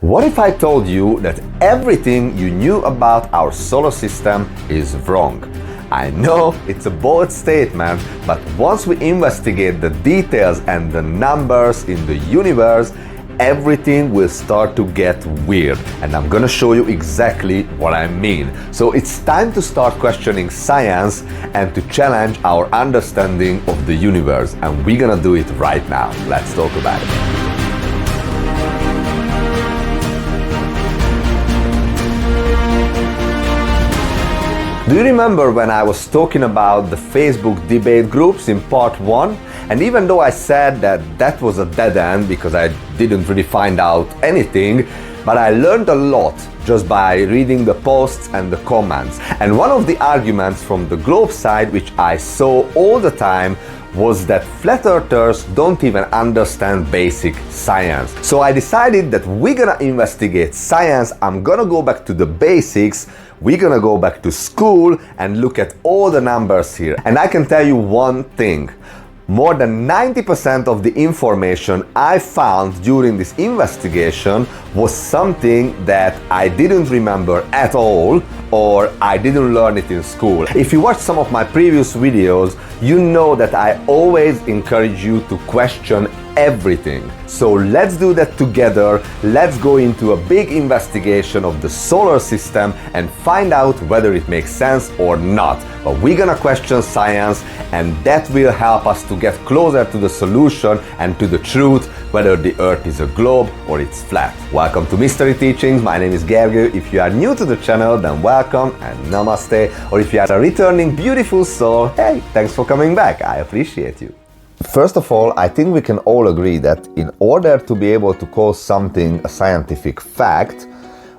What if I told you that everything you knew about our solar system is wrong? I know it's a bold statement, but once we investigate the details and the numbers in the universe, everything will start to get weird, and I'm gonna show you exactly what I mean. So it's time to start questioning science and to challenge our understanding of the universe, and we're gonna do it right now. Let's talk about it. Do you remember when I was talking about the Facebook debate groups in part 1? And even though I said that that was a dead end because I didn't really find out anything, but I learned a lot just by reading the posts and the comments. And one of the arguments from the globe side, which I saw all the time, was that flat earthers don't even understand basic science. So I decided that we're gonna investigate science. I'm gonna go back to the basics. We're gonna go back to school and look at all the numbers here. And I can tell you one thing. More than 90% of the information I found during this investigation was something that I didn't remember at all, or I didn't learn it in school. If you watch some of my previous videos, you know that I always encourage you to question everything. So let's do that together. Let's go into a big investigation of the solar system and find out whether it makes sense or not. But we're gonna question science, and that will help us to get closer to the solution and to the truth, whether the earth is a globe or it's flat. Welcome to Mystery Teachings. My name is Gergo. If you are new to the channel, then welcome and namaste. Or if you are a returning beautiful soul, hey, thanks for coming back. I appreciate you. First of all, I think we can all agree that in order to be able to call something a scientific fact,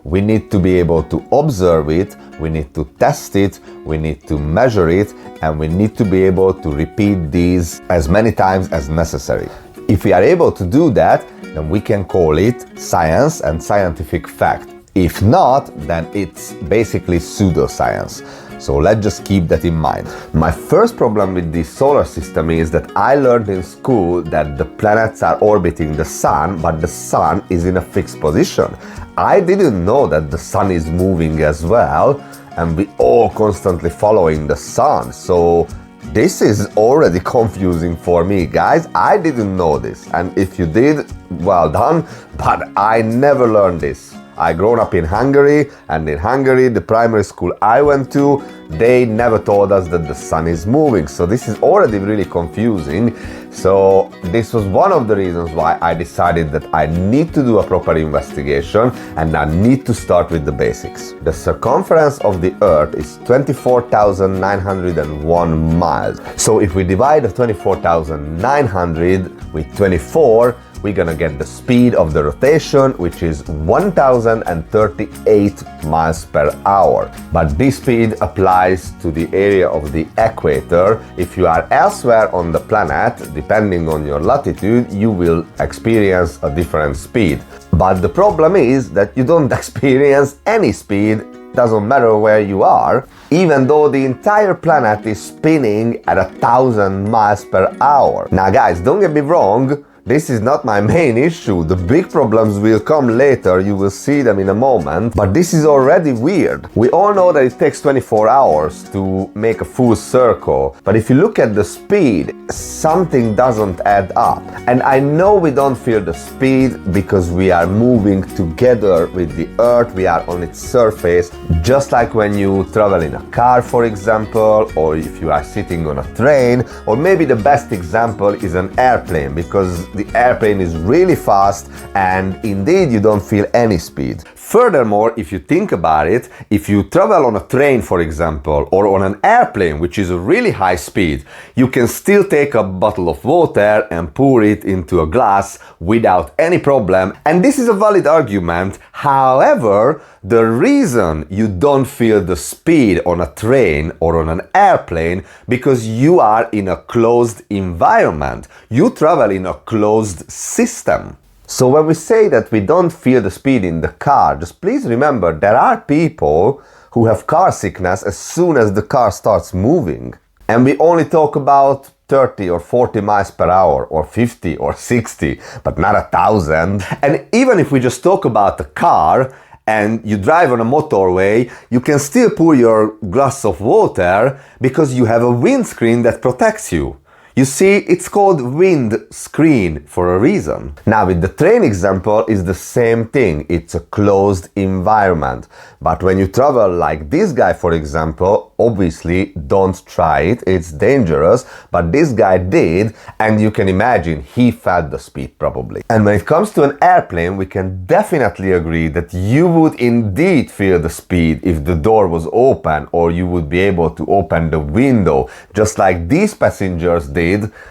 we need to be able to observe it, we need to test it, we need to measure it, and we need to be able to repeat these as many times as necessary. If we are able to do that, then we can call it science and scientific fact. If not, then it's basically pseudoscience. So let's just keep that in mind. My first problem with the solar system is that I learned in school that the planets are orbiting the sun, but the sun is in a fixed position. I didn't know that the sun is moving as well, and we all constantly following the sun. So this is already confusing for me, guys. I didn't know this, and if you did, well done, but I never learned this. I grown up in Hungary, and in Hungary, the primary school I went to, they never told us that the sun is moving. So this is already really confusing. So this was one of the reasons why I decided that I need to do a proper investigation and I need to start with the basics. The circumference of the Earth is 24,901 miles. So if we divide 24,900 with 24, we're gonna get the speed of the rotation, which is 1038 miles per hour. But this speed applies to the area of the equator. If you are elsewhere on the planet, depending on your latitude, you will experience a different speed. But the problem is that you don't experience any speed. Doesn't matter where you are, even though the entire planet is spinning at 1,000 miles per hour. Now guys, don't get me wrong, this is not my main issue. The big problems will come later, you will see them in a moment, but this is already weird. We all know that it takes 24 hours to make a full circle, but if you look at the speed, something doesn't add up. And I know we don't feel the speed because we are moving together with the Earth, we are on its surface, just like when you travel in a car, for example, or if you are sitting on a train, or maybe the best example is an airplane, because the airplane is really fast and indeed you don't feel any speed. Furthermore, if you think about it, if you travel on a train, for example, or on an airplane, which is a really high speed, you can still take a bottle of water and pour it into a glass without any problem. And this is a valid argument. However, the reason you don't feel the speed on a train or on an airplane, because you are in a closed environment. You travel in a closed system. So when we say that we don't feel the speed in the car, just please remember there are people who have car sickness as soon as the car starts moving. And we only talk about 30 or 40 miles per hour, or 50 or 60, but not 1,000. And even if we just talk about the car, and you drive on a motorway, you can still pour your glass of water because you have a windscreen that protects you. You see, it's called wind screen for a reason. Now with the train example, it's the same thing. It's a closed environment. But when you travel like this guy, for example, obviously don't try it. It's dangerous, but this guy did, and you can imagine he felt the speed probably. And when it comes to an airplane, we can definitely agree that you would indeed feel the speed if the door was open, or you would be able to open the window, just like these passengers did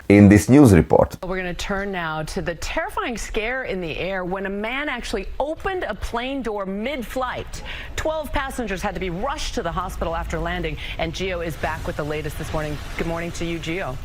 in this news report. We're going to turn now to the terrifying scare in the air when a man actually opened a plane door mid-flight. 12 passengers had to be rushed to the hospital after landing, and Gio is back with the latest this morning. Good morning to you, Gio.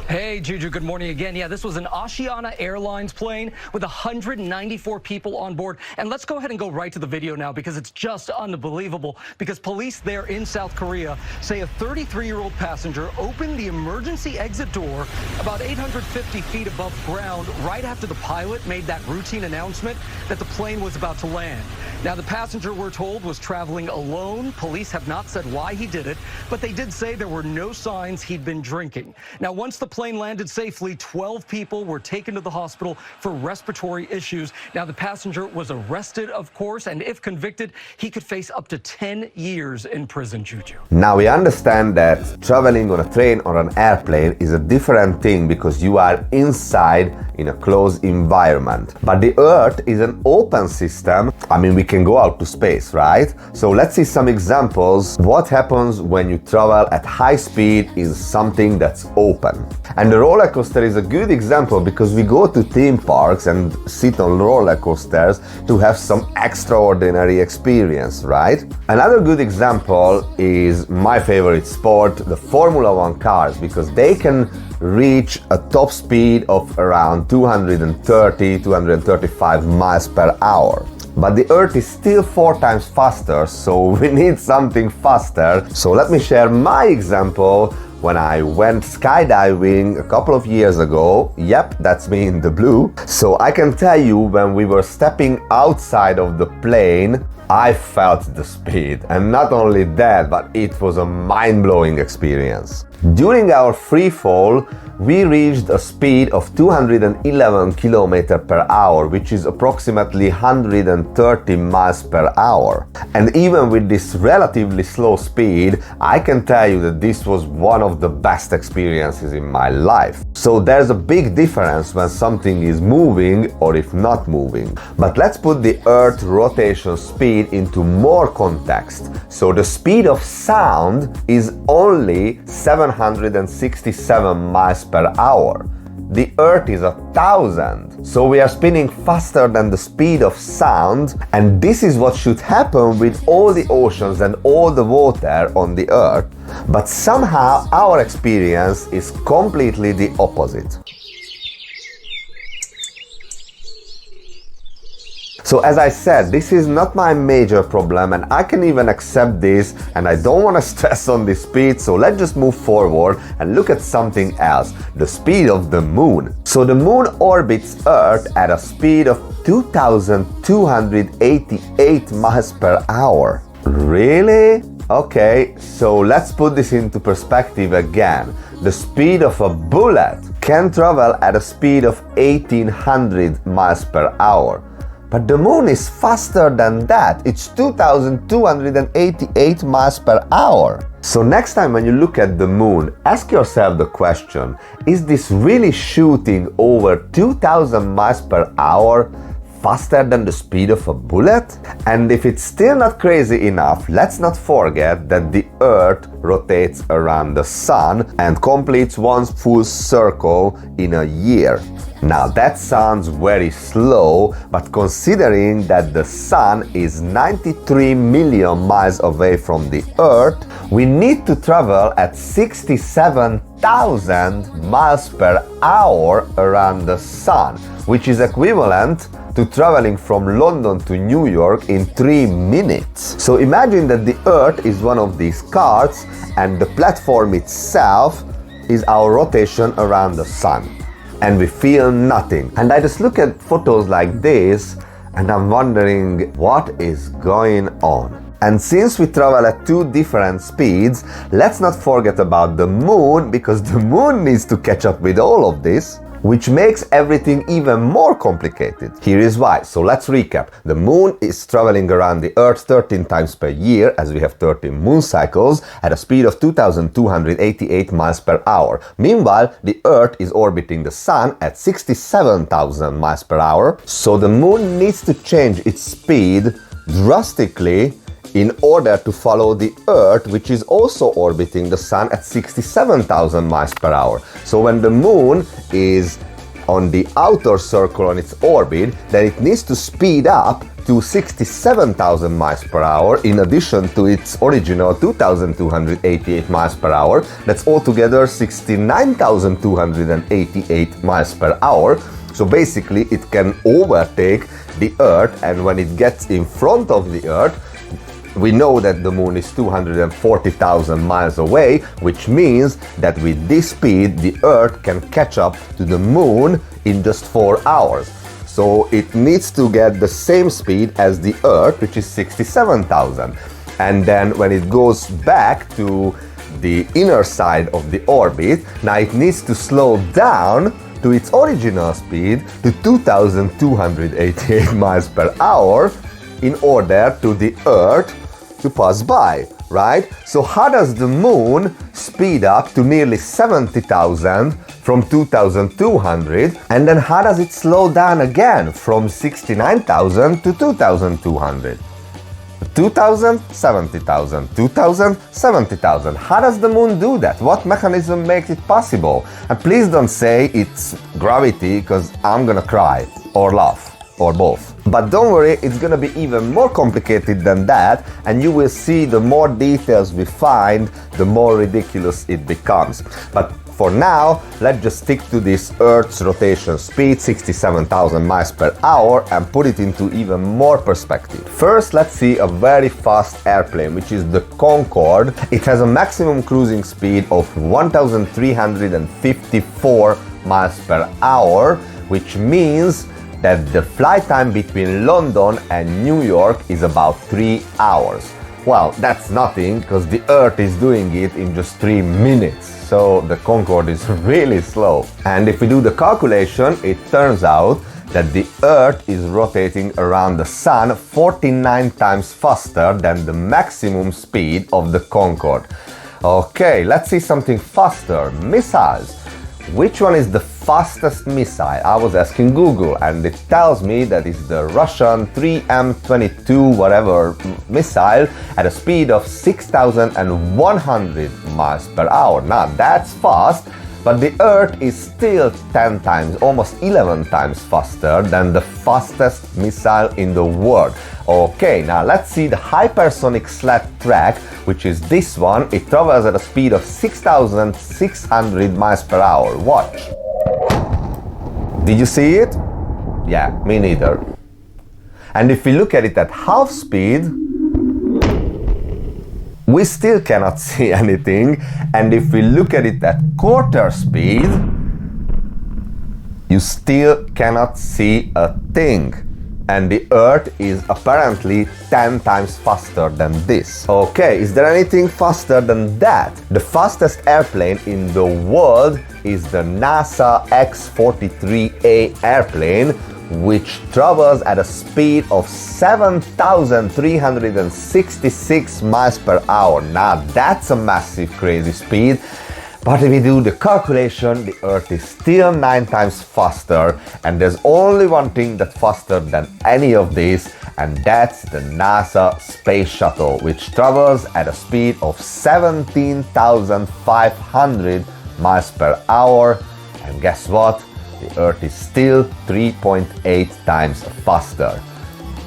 Hey, Juju, good morning again. Yeah, this was an Asiana Airlines plane with 194 people on board. And let's go ahead and go right to the video now, because it's just unbelievable. Because police there in South Korea say a 33-year-old passenger opened the emergency exit door about 850 feet above ground right after the pilot made that routine announcement that the plane was about to land. Now, the passenger, we're told, was traveling alone. Police have not said why he did it, but they did say there were no signs he'd been drinking. Now, once the plane landed safely, 12 people were taken to the hospital for respiratory issues. Now, the passenger was arrested, of course, and if convicted, he could face up to 10 years in prison, Juju. Now, we understand that traveling on a train or an airplane is a different thing because you are inside in a closed environment. But the Earth is an open system. I mean, we can go out to space, right? So let's see some examples. What happens when you travel at high speed in something that's open? And the roller coaster is a good example because we go to theme parks and sit on roller coasters to have some extraordinary experience, right? Another good example is my favorite sport, the Formula One cars, because they can reach a top speed of around 230, 235 miles per hour. But the Earth is still 4 times faster, so we need something faster. So let me share my example when I went skydiving a couple of years ago. Yep, that's me in the blue. So I can tell you, when we were stepping outside of the plane, I felt the speed. And not only that, but it was a mind-blowing experience. During our free fall, we reached a speed of 211 km per hour, which is approximately 130 miles per hour. And even with this relatively slow speed, I can tell you that this was one of the best experiences in my life. So there's a big difference when something is moving or if not moving. But let's put the Earth rotation speed into more context. So the speed of sound is only 767 miles per hour. The Earth is 1,000, so we are spinning faster than the speed of sound, and this is what should happen with all the oceans and all the water on the Earth. But somehow our experience is completely the opposite. So as I said, this is not my major problem, and I can even accept this, and I don't want to stress on the speed, so let's just move forward and look at something else, the speed of the moon. So the moon orbits Earth at a speed of 2,288 miles per hour. Really? Okay, so let's put this into perspective again. The speed of a bullet can travel at a speed of 1,800 miles per hour. But the moon is faster than that. It's 2,288 miles per hour. So next time when you look at the moon, ask yourself the question, is this really shooting over 2,000 miles per hour faster than the speed of a bullet? And if it's still not crazy enough, let's not forget that the Earth rotates around the Sun and completes one full circle in a year. Now that sounds very slow, but considering that the Sun is 93 million miles away from the Earth, we need to travel at 67,000 miles per hour around the Sun, which is equivalent to traveling from London to New York in 3 minutes. So imagine that the Earth is one of these cars and the platform itself is our rotation around the sun. And we feel nothing. And I just look at photos like this and I'm wondering what is going on. And since we travel at two different speeds, let's not forget about the moon, because the moon needs to catch up with all of this, which makes everything even more complicated. Here is why. So let's recap. The moon is traveling around the Earth 13 times per year, as we have 13 moon cycles, at a speed of 2,288 miles per hour. Meanwhile, the Earth is orbiting the sun at 67,000 miles per hour. So the moon needs to change its speed drastically in order to follow the Earth, which is also orbiting the sun at 67,000 miles per hour. So when the moon is on the outer circle on its orbit, then it needs to speed up to 67,000 miles per hour in addition to its original 2,288 miles per hour. That's altogether 69,288 miles per hour. So basically it can overtake the Earth, and when it gets in front of the Earth, we know that the moon is 240,000 miles away, which means that with this speed, the Earth can catch up to the moon in just 4 hours. So it needs to get the same speed as the Earth, which is 67,000. And then when it goes back to the inner side of the orbit, now it needs to slow down to its original speed to 2,288 miles per hour in order to the Earth to pass by, right? So how does the moon speed up to nearly 70,000 from 2,200, and then how does it slow down again from 69,000 to 2,200? 2,000, 70,000, 2,000, 70,000. How does the moon do that? What mechanism makes it possible? And please don't say it's gravity, because I'm gonna cry or laugh or both. But don't worry, it's gonna be even more complicated than that, and you will see the more details we find, the more ridiculous it becomes. But for now, let's just stick to this Earth's rotation speed, 67,000 miles per hour, and put it into even more perspective. First, let's see a very fast airplane, which is the Concorde. It has a maximum cruising speed of 1,354 miles per hour, which means that the flight time between London and New York is about 3 hours. Well, that's nothing, because the Earth is doing it in just 3 minutes. So the Concorde is really slow. And if we do the calculation, it turns out that the Earth is rotating around the sun 49 times faster than the maximum speed of the Concorde. Okay, let's see something faster. Missiles. Which one is the fastest missile? I was asking Google, and it tells me that it's the Russian 3M22 whatever missile at a speed of 6,100 miles per hour. Now that's fast, but the Earth is still 10 times, almost 11 times faster than the fastest missile in the world. Okay, now let's see the hypersonic sled track, which is this one. It travels at a speed of 6,600 miles per hour. Watch. Did you see it? Yeah, me neither. And if we look at it at half speed, we still cannot see anything. And if we look at it at quarter speed, you still cannot see a thing. And the Earth is apparently 10 times faster than this. Okay, is there anything faster than that? The fastest airplane in the world is the NASA X-43A airplane, which travels at a speed of 7,366 miles per hour. Now that's a massive, crazy speed. But if we do the calculation, the Earth is still 9 times faster, and there's only one thing that's faster than any of these, and that's the NASA Space Shuttle, which travels at a speed of 17,500 miles per hour. And guess what? The Earth is still 3.8 times faster.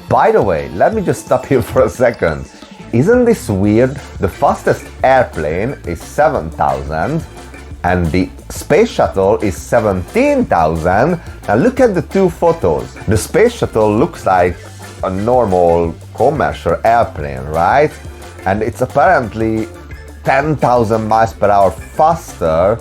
By the way, let me just stop here for a second. Isn't this weird? The fastest airplane is 7,000 and the space shuttle is 17,000. Now look at the two photos. The space shuttle looks like a normal commercial airplane, right? And it's apparently 10,000 miles per hour faster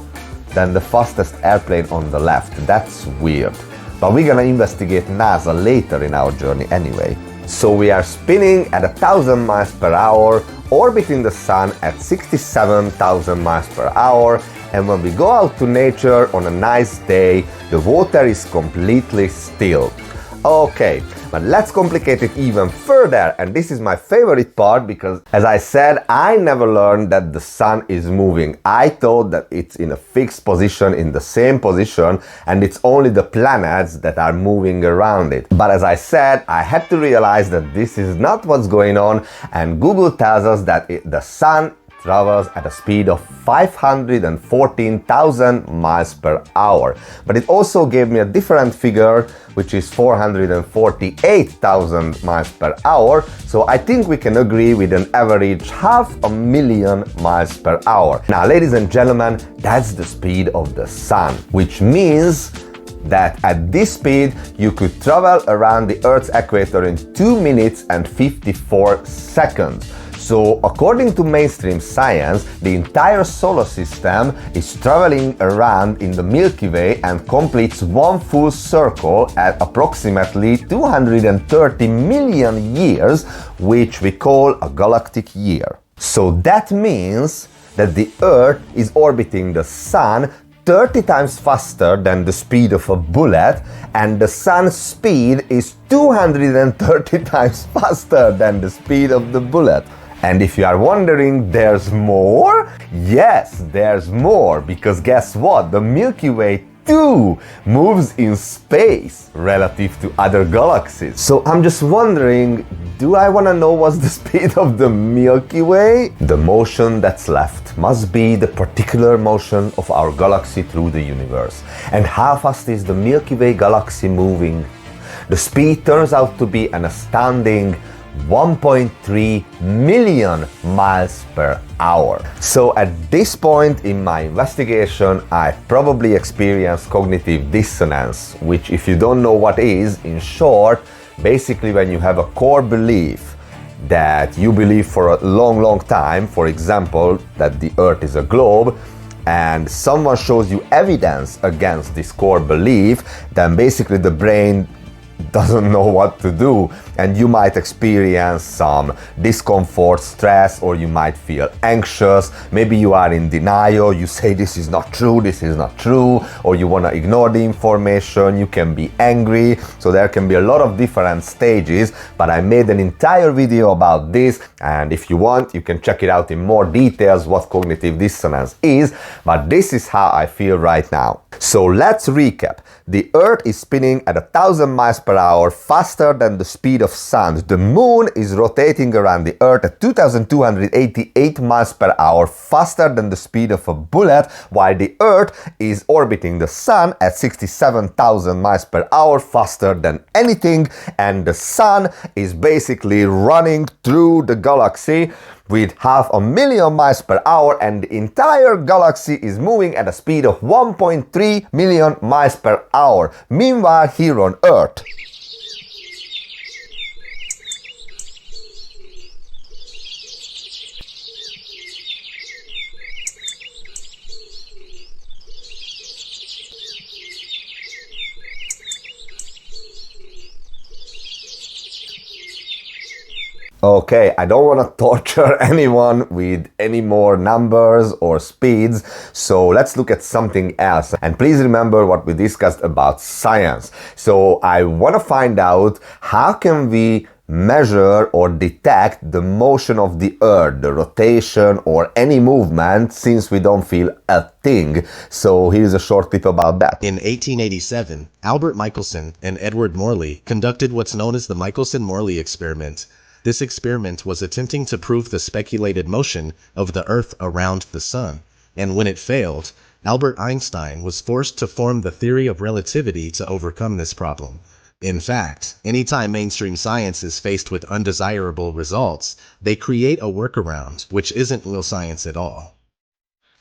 than the fastest airplane on the left. That's weird. But we're gonna investigate NASA later in our journey anyway. So we are spinning at 1,000 miles per hour, orbiting the sun at 67,000 miles per hour, and when we go out to nature on a nice day, the water is completely still. Okay, but let's complicate it even further, and this is my favorite part because, as I said, I never learned that the sun is moving. I thought that it's in a fixed position, in the same position, and it's only the planets that are moving around it. But as I said, I had to realize that this is not what's going on, and Google tells us that the sun travels at a speed of 514,000 miles per hour. But it also gave me a different figure, which is 448,000 miles per hour. So I think we can agree with an average 500,000 miles per hour. Now, ladies and gentlemen, that's the speed of the sun, which means that at this speed you could travel around the Earth's equator in 2 minutes and 54 seconds. So, according to mainstream science, the entire solar system is traveling around in the Milky Way and completes one full circle at approximately 230 million years, which we call a galactic year. So that means that the Earth is orbiting the Sun 30 times faster than the speed of a bullet, and the sun's speed is 230 times faster than the speed of the bullet. And if you are wondering, there's more? Yes, there's more, because guess what? The Milky Way too moves in space relative to other galaxies. So I'm just wondering, do I want to know what's the speed of the Milky Way? The motion that's left must be the particular motion of our galaxy through the universe. And how fast is the Milky Way galaxy moving? The speed turns out to be an astounding 1.3 million miles per hour. So at this point in my investigation, I probably experienced cognitive dissonance, which, if you don't know what is, in short, basically when you have a core belief that you believe for a long time, for example, that the Earth is a globe, and someone shows you evidence against this core belief, then basically the brain doesn't know what to do, and you might experience some discomfort, stress, or you might feel anxious. Maybe you are in denial, you say this is not true, or you want to ignore the information, you can be angry. So there can be a lot of different stages, but I made an entire video about this, and if you want, you can check it out in more details what cognitive dissonance is, but this is how I feel right now. So let's recap. The Earth is spinning at 1,000 miles per hour faster than the speed of sound. The Moon is rotating around the Earth at 2,288 miles per hour faster than the speed of a bullet, while the Earth is orbiting the Sun at 67,000 miles per hour faster than anything, and the Sun is basically running through the galaxy with 500,000 miles per hour, and the entire galaxy is moving at a speed of 1.3 million miles per hour. Meanwhile, here on Earth, okay, I don't want to torture anyone with any more numbers or speeds, so let's look at something else. And please remember what we discussed about science. So I want to find out, how can we measure or detect the motion of the Earth, the rotation or any movement, since we don't feel a thing? So here's a short tip about that. In 1887, Albert Michelson and Edward Morley conducted what's known as the Michelson-Morley experiment. This experiment was attempting to prove the speculated motion of the Earth around the Sun, and when it failed, Albert Einstein was forced to form the theory of relativity to overcome this problem. In fact, anytime mainstream science is faced with undesirable results, they create a workaround, which isn't real science at all.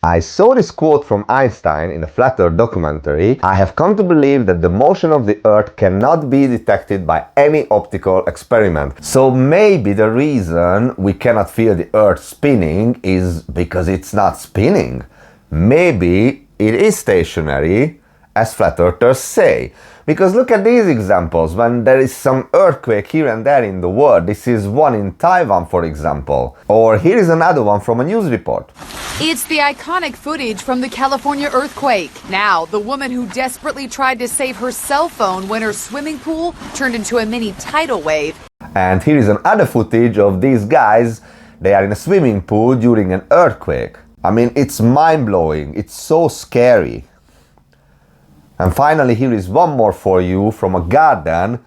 I saw this quote from Einstein in a Flat Earth documentary. I have come to believe that the motion of the Earth cannot be detected by any optical experiment. So maybe the reason we cannot feel the Earth spinning is because it's not spinning. Maybe it is stationary, as flat earthers say. Because look at these examples, when there is some earthquake here and there in the world. This is one in Taiwan, for example. Or here is another one from a news report. It's the iconic footage from the California earthquake. Now, the woman who desperately tried to save her cell phone when her swimming pool turned into a mini tidal wave. And here is another footage of these guys. They are in a swimming pool during an earthquake. I mean, it's mind-blowing. It's so scary. And finally, here is one more for you from a garden.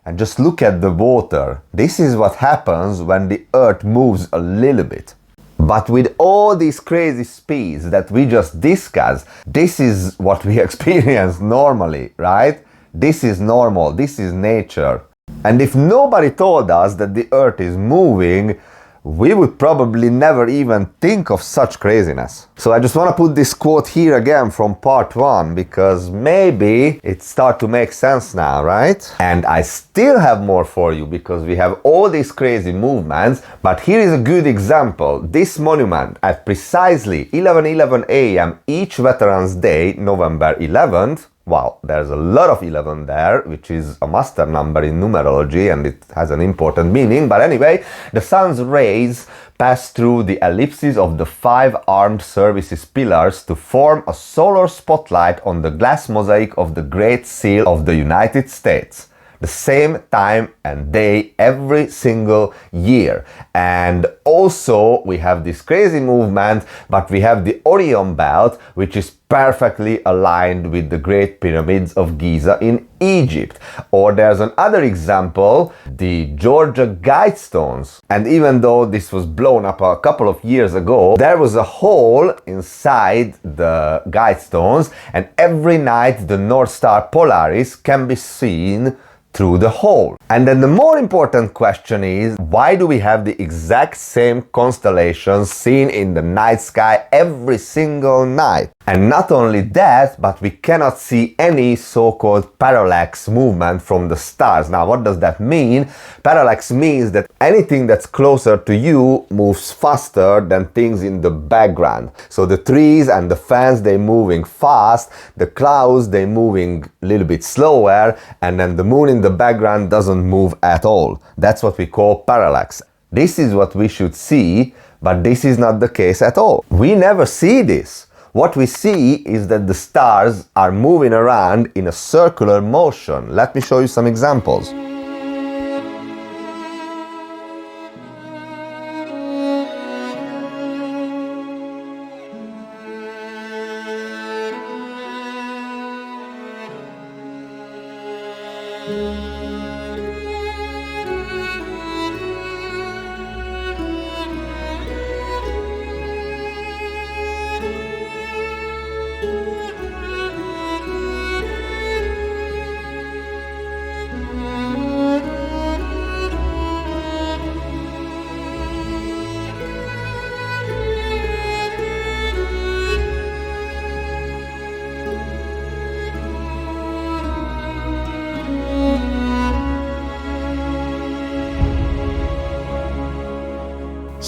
And just look at the water. This is what happens when the earth moves a little bit. But with all these crazy speeds that we just discussed, this is what we experience normally, right? This is normal. This is nature. And if nobody told us that the earth is moving, we would probably never even think of such craziness. So I just want to put this quote here again from part 1, because maybe it starts to make sense now, right? And I still have more for you, because we have all these crazy movements, but here is a good example. This monument at precisely 11:11 a.m. each Veterans Day, November 11th, wow, there's a lot of 11 there, which is a master number in numerology, and it has an important meaning. But anyway, the sun's rays pass through the ellipses of the 5 armed services pillars to form a solar spotlight on the glass mosaic of the Great Seal of the United States. The same time and day every single year. And also we have this crazy movement, but we have the Orion belt, which is perfectly aligned with the Great Pyramids of Giza in Egypt. Or there's another example, the Georgia Guidestones. And even though this was blown up a couple of years ago, there was a hole inside the Guidestones, and every night the North Star Polaris can be seen through the hole. And then the more important question is, why do we have the exact same constellations seen in the night sky every single night? And not only that, but we cannot see any so-called parallax movement from the stars. Now, what does that mean? Parallax means that anything that's closer to you moves faster than things in the background. So the trees and the fans, they're moving fast, the clouds, they're moving a little bit slower, and then the moon in the background doesn't move at all. That's what we call parallax. This is what we should see, but this is not the case at all. We never see this. What we see is that the stars are moving around in a circular motion. Let me show you some examples.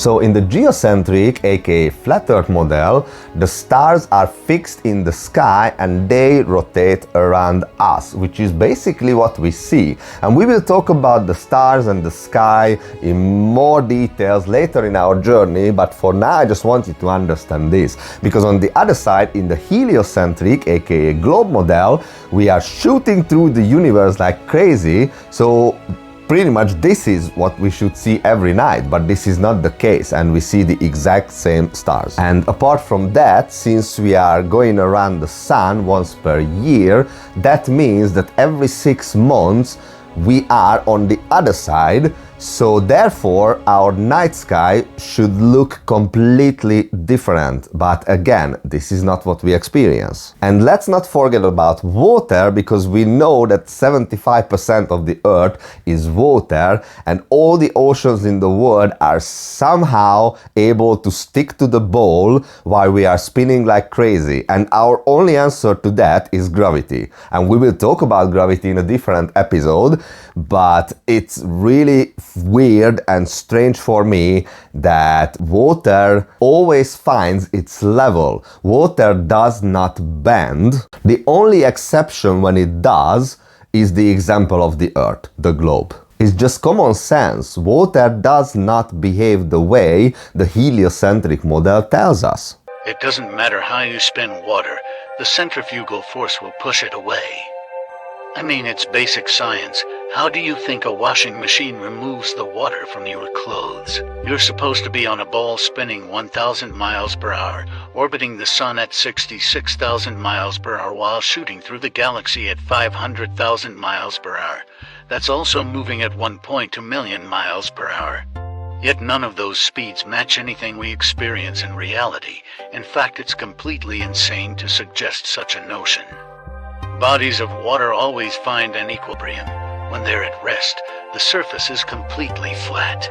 So in the geocentric, aka flat earth model, the stars are fixed in the sky and they rotate around us, which is basically what we see. And we will talk about the stars and the sky in more details later in our journey, but for now I just want you to understand this. Because on the other side, in the heliocentric, aka globe model, we are shooting through the universe like crazy, so pretty much this is what we should see every night, but this is not the case, and we see the exact same stars. And apart from that, since we are going around the sun once per year, that means that every 6 months we are on the other side, so therefore our night sky should look completely different. But again, this is not what we experience. And let's not forget about water, because we know that 75% of the earth is water, and all the oceans in the world are somehow able to stick to the ball while we are spinning like crazy. And our only answer to that is gravity. And we will talk about gravity in a different episode, but it's really weird and strange for me that water always finds its level. Water does not bend. The only exception when it does is the example of the Earth, the globe. It's just common sense. Water does not behave the way the heliocentric model tells us. It doesn't matter how you spin water, the centrifugal force will push it away. I mean, it's basic science. How do you think a washing machine removes the water from your clothes? You're supposed to be on a ball spinning 1,000 miles per hour, orbiting the sun at 66,000 miles per hour while shooting through the galaxy at 500,000 miles per hour. That's also moving at 1.2 million miles per hour. Yet none of those speeds match anything we experience in reality. In fact, it's completely insane to suggest such a notion. Bodies of water always find an equilibrium. When they're at rest, the surface is completely flat.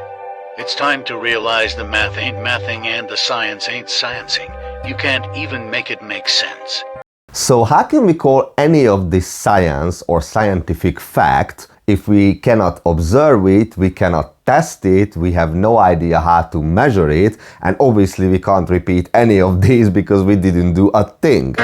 It's time to realize the math ain't mathing and the science ain't sciencing. You can't even make it make sense. So how can we call any of this science or scientific fact if we cannot observe it, we cannot test it, we have no idea how to measure it, and obviously we can't repeat any of these because we didn't do a thing.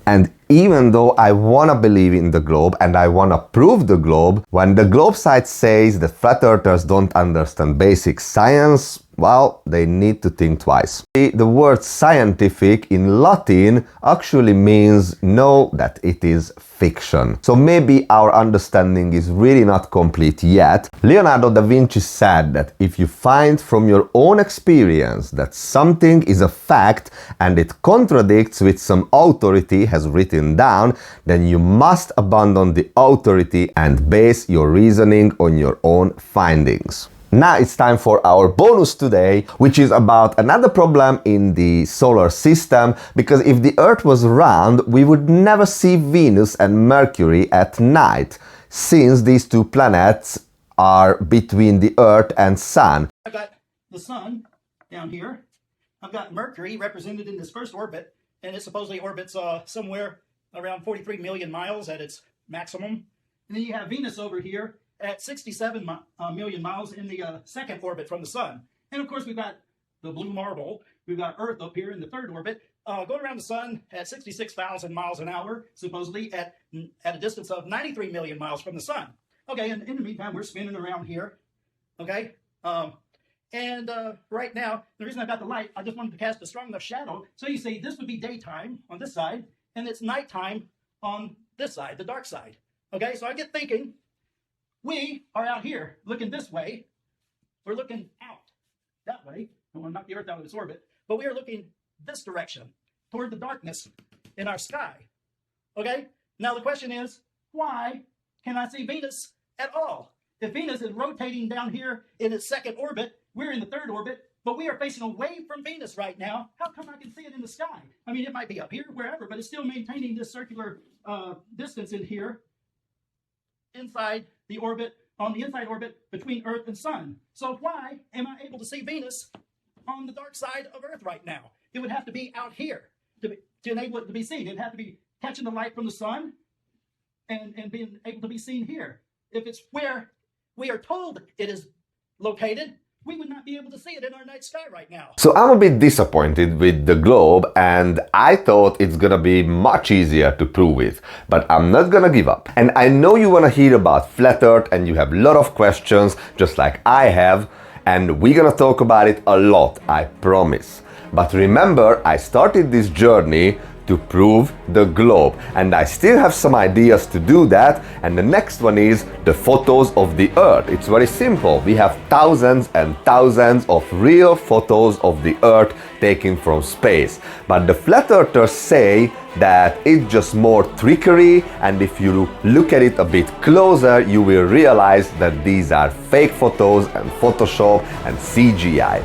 And even though I wanna believe in the globe and I wanna prove the globe, when the globe site says that flat earthers don't understand basic science, well, they need to think twice. The word scientific in Latin actually means know that it is fiction. So maybe our understanding is really not complete yet. Leonardo da Vinci said that if you find from your own experience that something is a fact and it contradicts with some authority has written down, then you must abandon the authority and base your reasoning on your own findings. Now it's time for our bonus today, which is about another problem in the solar system, because if the Earth was round, we would never see Venus and Mercury at night, since these two planets are between the Earth and Sun. I've got the Sun down here. I've got Mercury represented in this first orbit, and it supposedly orbits somewhere around 43 million miles at its maximum. And then you have Venus over here at 67 million miles in the second orbit from the Sun. And of course we've got the blue marble. We've got Earth up here in the third orbit, going around the Sun at 66,000 miles an hour, supposedly at a distance of 93 million miles from the Sun. Okay, and in the meantime, we're spinning around here, okay? Right now, the reason I got the light, I just wanted to cast a strong enough shadow. So you see, this would be daytime on this side, and it's nighttime on this side, the dark side. Okay, so I get thinking, we are out here looking this way. We're looking out that way. I want to knock the Earth out of its orbit, but we are looking this direction toward the darkness in our sky. Okay? Now the question is, why can I see Venus at all? If Venus is rotating down here in its second orbit, we're in the third orbit, but we are facing away from Venus right now. How come I can see it in the sky? I mean, it might be up here, wherever, but it's still maintaining this circular distance in here inside the orbit, on the inside orbit between Earth and Sun. So why am I able to see Venus on the dark side of Earth right now? It would have to be out here to enable it to be seen. It'd have to be catching the light from the Sun and being able to be seen here. If it's where we are told it is located, we would not be able to see it in our night sky right now. So I'm a bit disappointed with the globe, and I thought it's gonna be much easier to prove it, but I'm not gonna give up. And I know you wanna hear about flat Earth and you have a lot of questions, just like I have, and we're gonna talk about it a lot, I promise. But remember, I started this journey to prove the globe, and I still have some ideas to do that, and the next one is the photos of the Earth. It's very simple. We have thousands and thousands of real photos of the Earth taken from space, but the flat earthers say that it's just more trickery, and if you look at it a bit closer, you will realize that these are fake photos and Photoshop and CGI.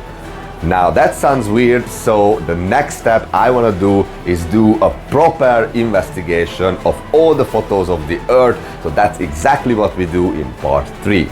Now that sounds weird, so the next step I want to do is do a proper investigation of all the photos of the Earth, so that's exactly what we do in part 3.